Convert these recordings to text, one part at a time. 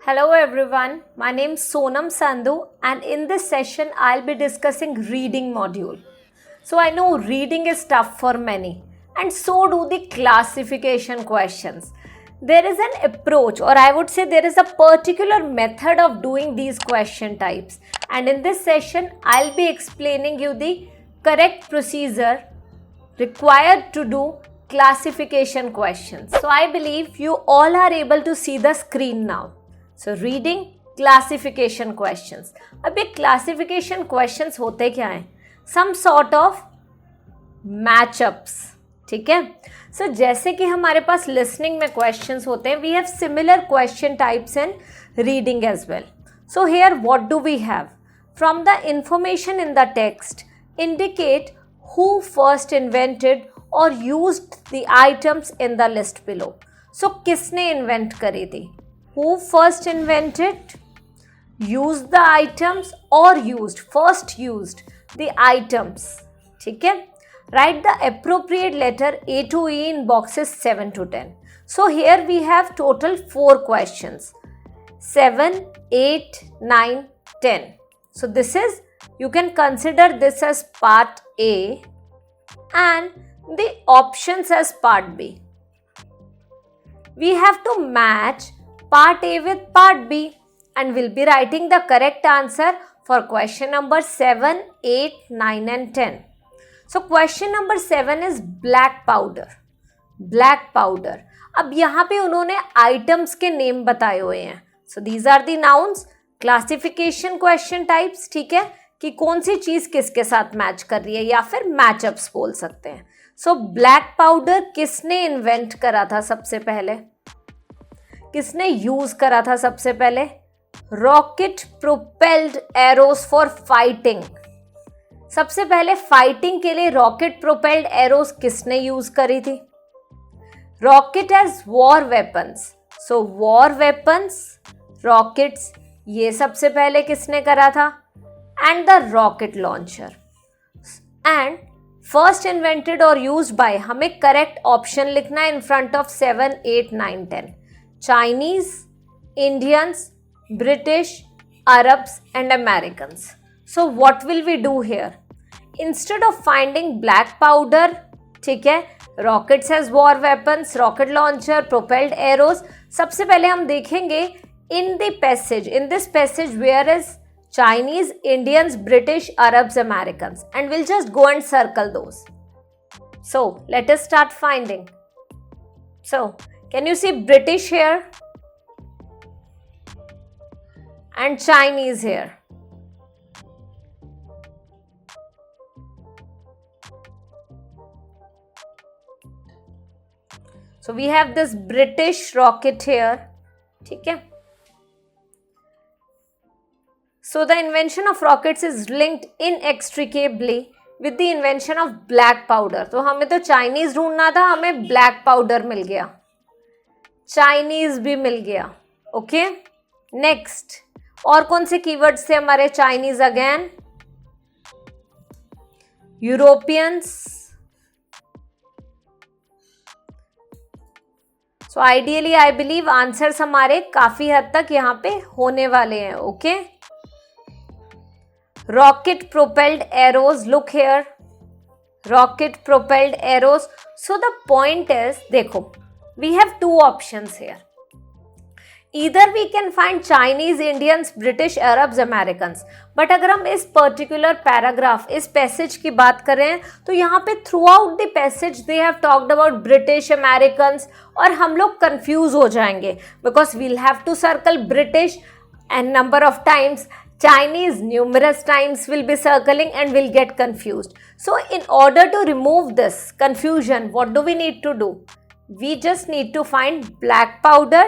Hello everyone, my name is Sonam Sandhu and in this session I'll be discussing reading module. So I know reading is tough for many and so do the classification questions. There is an approach or I would say there is a particular method of doing these question types, and in this session I'll be explaining you the correct procedure required to do classification questions. So I believe you all are able to see the screen now. So reading classification questions. अब ये classification questions होते क्या हैं? Some sort of matchups. ठीक है? So जैसे कि हमारे पास listening में questions होते हैं, we have similar question types in reading as well. So here what do we have? From the information in the text, indicate who first invented or used the items in the list below. So किसने invent करी थी? Who first invented, used the items or first used the items. ठीक है? Write the appropriate letter A to E in boxes 7 to 10. So here we have total 4 questions. 7, 8, 9, 10. So this is, you can consider this as part A and the options as part B. We have to match part A with part B and we'll be writing the correct answer for question number 7, 8, 9 and 10. So question number 7 is black powder. Black powder. अब यहाँ पे उन्होंने items के name बताए हुए हैं. So these are the nouns. Classification question types. ठीक है कि कौन सी चीज किसके साथ मैच कर रही है या फिर मैचअप्स बोल सकते हैं. So black powder किसने इन्वेंट करा था सबसे पहले? किसने यूज करा था सबसे पहले? Rocket propelled arrows for fighting. सबसे पहले फाइटिंग के लिए रॉकेट प्रोपेल्ड एरोस किसने यूज करी थी? Rocket as war weapons. So war weapons, rockets, ये सबसे पहले किसने करा था? And the rocket launcher. And first invented और यूज्ड बाय, हमें करेक्ट ऑप्शन लिखना है in front of 7, 8, 9, 10. Chinese, Indians, British, Arabs and Americans. So what will we do here? Instead of finding black powder, ठीक है, rockets as war weapons, rocket launcher, propelled arrows, सबसे पहले हम देखेंगे in this passage where is Chinese, Indians, British, Arabs, Americans, and we'll just go and circle those. So let us start finding. So can you see British here and Chinese here? So we have this British rocket here. ठीक है? So the invention of rockets is linked inextricably with the invention of black powder. तो हमें तो Chinese ढूंढना था, हमें black powder मिल गया. Chinese भी मिल गया. ओके, नेक्स्ट और कौन से कीवर्ड्स थे हमारे? Chinese again, Europeans. So ideally I believe answers हमारे काफी हद तक यहां पे होने वाले हैं. Okay, rocket propelled arrows, look here, rocket propelled arrows. So the point is, देखो we have two options here. Either we can find Chinese, Indians, British, Arabs, Americans. But अगर हम इस particular paragraph, इस passage की बात करें तो यहाँ पे throughout the passage they have talked about British, Americans, और हम लोग confuse हो जाएंगे because we'll have to circle British and number of times, Chinese numerous times will be circling and we'll get confused. So in order to remove this confusion, what do we need to do? We just need to find black powder,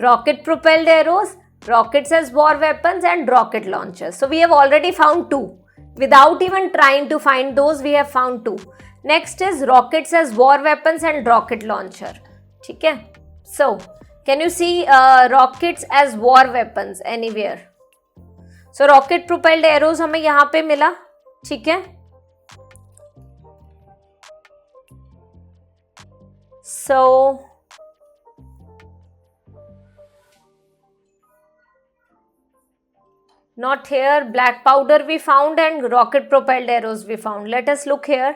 rocket propelled arrows, rockets as war weapons and rocket launchers. So we have already found 2. Without even trying to find those, we have found 2. Next is rockets as war weapons and rocket launcher. ठीक है? So can you see rockets as war weapons anywhere? So rocket propelled arrows हमें यहाँ पे मिला. ठीक है? So Not here. Black powder we found and rocket propelled arrows we found. Let us look here.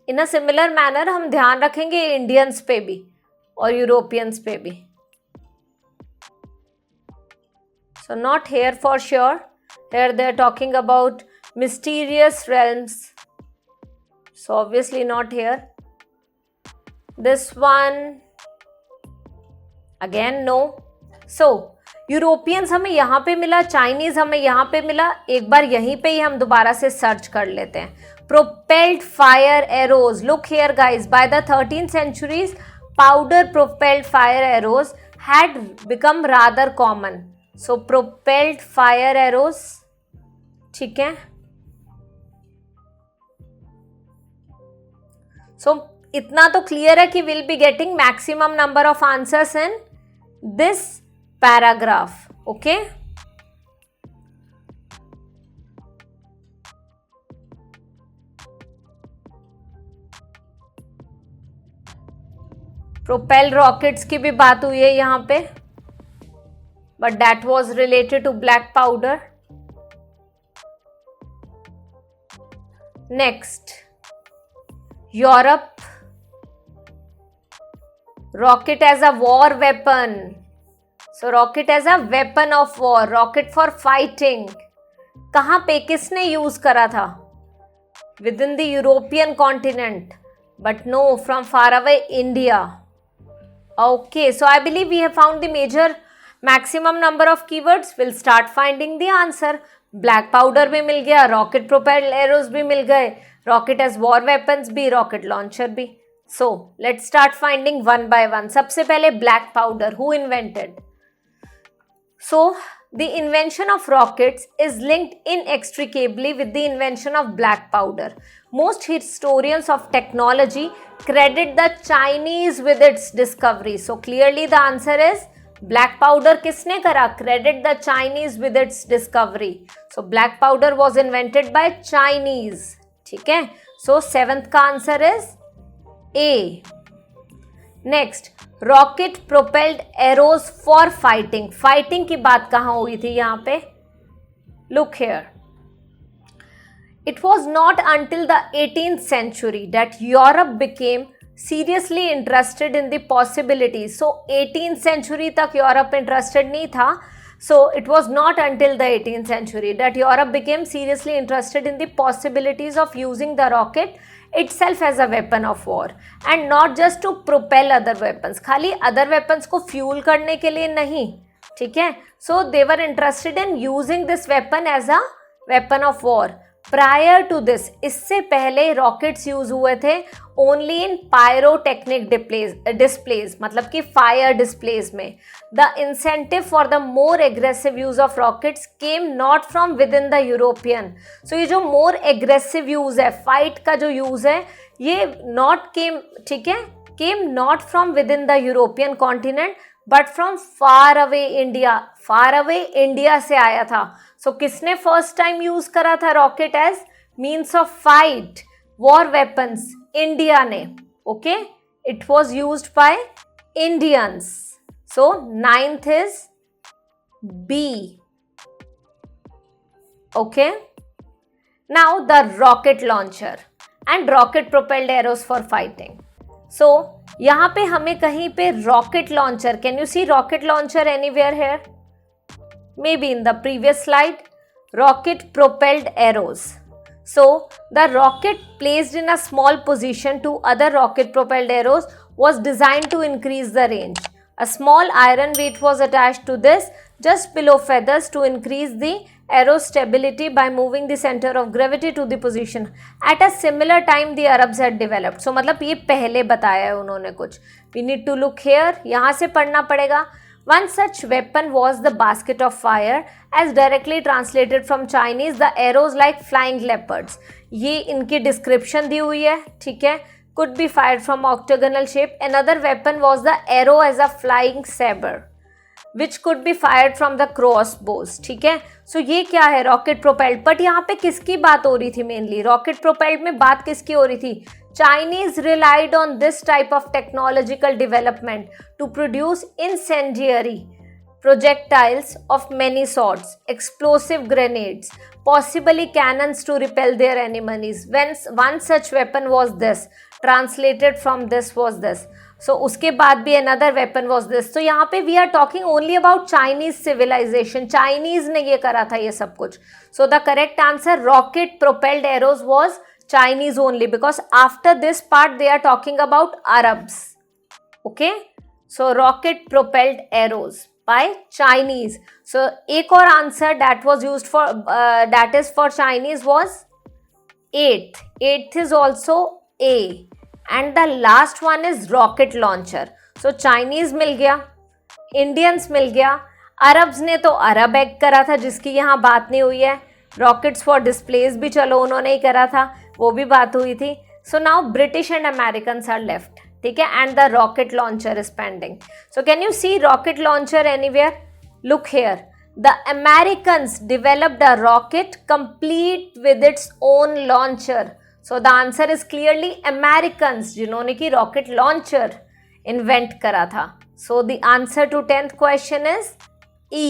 In a similar manner हम ध्यान रखेंगे Indians पे भी और यूरोपियंस पे भी. So not here for sure. Here they are talking about mysterious realms. So obviously not here. This one again no. So Europeans हमें यहाँ पे मिला, चाइनीज हमें यहाँ पे मिला. एक बार यहीं पे ही हम दोबारा से सर्च कर लेते हैं. Propelled fire arrows. Look here guys, by the 13th centuries powder propelled fire arrows had become rather common. So propelled fire arrows, ठीक है. सो इतना तो क्लियर है कि will be getting maximum number of answers in this paragraph. Okay, propel rockets की भी बात हुई है यहाँ पे, but that was related to black powder. Next, Europe, rocket as a war weapon. So rocket as a weapon of war, rocket for fighting. कहाँ पे किसने यूज करा था? Within the European continent, but no, from far away India. Okay, so I believe we have found the major maximum number of keywords. We'll start finding the answer. Black powder भी मिल गया, rocket propelled arrows भी मिल गए, rocket as war weapons भी, rocket launcher भी. So let's start finding one by one. सबसे पहले black powder, who invented? So, the invention of rockets is linked inextricably with the invention of black powder. Most historians of technology credit the Chinese with its discovery. So, clearly the answer is black powder किसने करा? Credit the Chinese with its discovery. So, black powder was invented by Chinese. ठीक है? So, 7th का answer is A. Next, rocket propelled arrows for fighting. Fighting की बात कहाँ हुई थी यहाँ पे? Look here. It was not until the 18th century that Europe became seriously interested in the possibilities. So 18th century तक Europe interested नहीं था. So it was not until the 18th century that Europe became seriously interested in the possibilities of using the rocket itself as a weapon of war and not just to propel other weapons. खाली other weapons को fuel करने के लिए नहीं, ठीक है. So they were interested in using this weapon as a weapon of war. Prior to this, इससे पहले rockets use हुए थे only in pyrotechnic displays, मतलब कि fire displays में. The incentive for the more aggressive use of rockets came not from within the European. So ये जो more aggressive use है, fight का जो use है, ये not came, ठीक है, came not from within the European continent but from far away India. Far away India से आया था. So किसने first time use करा था rocket as means of fight, war weapons? India ने. Okay, it was used by Indians. So 9th is B. Okay. Now the rocket launcher and rocket propelled arrows for fighting. So यहाँ पे हमें कहीं पे rocket launcher, can you see rocket launcher anywhere here? Maybe in the previous slide. Rocket propelled arrows. So the rocket placed in a small position to other rocket propelled arrows was designed to increase the range. A small iron weight was attached to this just below feathers to increase the arrow stability by moving the center of gravity to the position. At a similar time the Arabs had developed. So मतलब ये पहले बताया है उन्होंने कुछ. We need to look here. यहाँ से पढ़ना पड़ेगा. One such weapon was the basket of fire, as directly translated from Chinese, the arrows like flying leopards. ये इनकी description दी हुई है, ठीक है. Could be fired from octagonal shape. Another weapon was the arrow as a flying saber, which could be fired from the crossbows. ठीक है. So ये क्या है? Rocket propelled. But यहाँ पे किसकी बात हो रही थी mainly? Rocket propelled में बात किसकी हो रही थी? Chinese relied on this type of technological development to produce incendiary projectiles of many sorts, explosive grenades, possibly cannons to repel their enemies. When one such weapon was this, translated from this was this. So उसके बाद भी another weapon was this. तो यहाँ पे we are talking only about Chinese civilization. Chinese ने ये करा था ये सब कुछ. So the correct answer, rocket propelled arrows, was Chinese only, because after this part they are talking about Arabs. Okay, so rocket propelled arrows by Chinese. So एक और answer that was used for that is for Chinese was eighth. Eighth is also A, and the last one is rocket launcher. So Chinese मिल गया, Indians मिल गया, Arabs ने तो अरब egg करा था जिसकी यहाँ बात नहीं हुई है. रॉकेट्स फॉर डिस्प्लेस भी चलो उन्होंने ही करा था, वो भी बात हुई थी. So now British and Americans are left. ठीक है, and the rocket launcher is pending. So can you see rocket launcher anywhere? Look here, the Americans developed a rocket complete with its own launcher. So the answer is clearly Americans, जिन्होंने की rocket launcher invent करा था. So the answer to 10th question is E.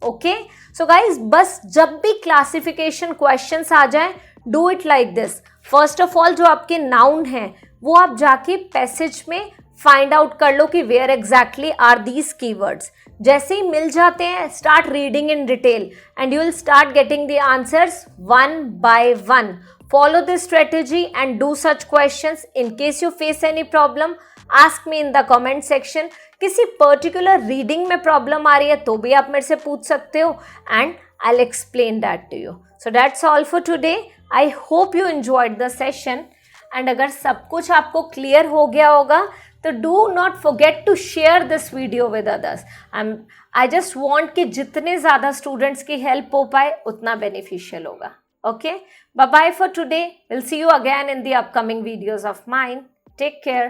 Okay, so guys बस जब भी classification questions आ जाए, do it like this. First of all जो आपके नाउन हैं वो आप जाके पैसेज में फाइंड आउट कर लो कि where exactly are these keywords. जैसे ही मिल जाते हैं, start reading in detail and you will start getting the answers one by one. Follow this strategy and do such questions. In case you face any problem, ask me in the comment section. किसी particular reading में problem आ रही है तो भी आप मेरे से पूछ सकते हो, and I will explain that to you. So that's all for today. I hope you enjoyed the session, and अगर सब कुछ आपको क्लियर हो गया होगा तो do not forget to share this video with others. I just want कि जितने ज़्यादा स्टूडेंट्स की हेल्प हो पाए उतना बेनिफिशियल होगा. Okay, bye bye for today. We'll see you again in the upcoming videos of mine. Take care.